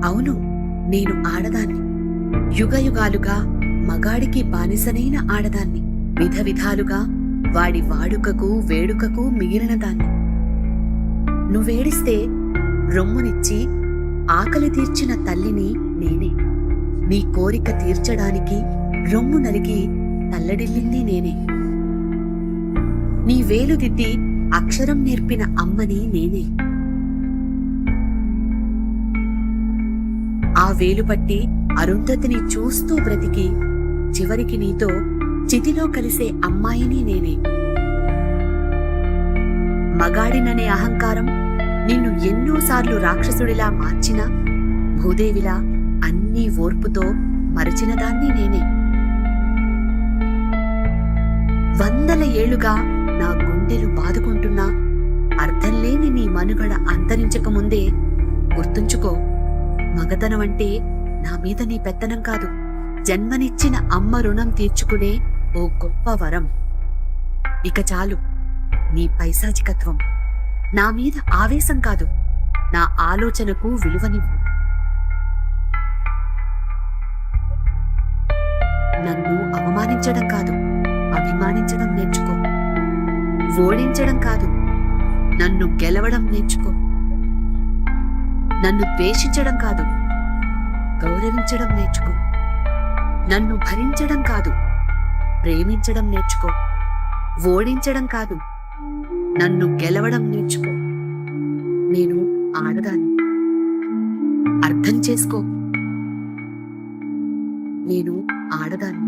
అవును, నేను ఆడదాన్ని. యుగయుగాలుగా మగాడికి బానిసనైన ఆడదాన్ని. విధ విధాలుగా వాడి వాడుకకు వేడుకకు మిగిలిన దాన్ని. నువ్వేడిస్తే రొమ్మునిచ్చి ఆకలి తీర్చిన తల్లిని నేనే. నీ కోరిక తీర్చడానికి రొమ్ము నలిగి తల్లడిల్లింది నేనే. నీ వేలుదిద్ది అక్షరం నేర్పిన అమ్మని నేనే. ఆ వేలు పట్టి అరుంధతిని చూస్తూ బ్రతికి చివరికి నీతో చితిలో కలిసే అమ్మాయిని నేనే. మగాడిననే అహంకారం నిన్ను ఎన్నోసార్లు రాక్షసుడిలా మార్చినా భూదేవిలా అన్నీ ఓర్పుతో మరచినదాన్ని నేనే. 100 ఏళ్లుగా నా గుండెలు బాదుకుంటున్నా అర్థంలేని నీ మనుగడ అంతరించకముందే గుర్తుంచుకో, మగతనమంటే నా మీద నీ పెత్తనం కాదు, జన్మనిచ్చిన అమ్మ రుణం తీర్చుకునే ఓ గొప్ప వరం. ఇక చాలు నీ పైశాచికత్వం. నా మీద ఆవేశం కాదు, నా ఆలోచనకు విలువనివ్వు. నన్ను అవమానించడం కాదు, అభిమానించడం నేర్చుకో. ఓడించడం కాదు, నన్ను గెలవడం నేర్చుకో. నన్ను ద్వేషించడం కాదు, గౌరవించడం నేర్చుకో. నన్ను భరించడం కాదు, ప్రేమించడం నేర్చుకో. ఓడించడం కాదు, నన్ను గెలవడం నేర్చుకో. నేను ఆడదాన్ని, అర్థం చేసుకో. నేను ఆడదాన్ని.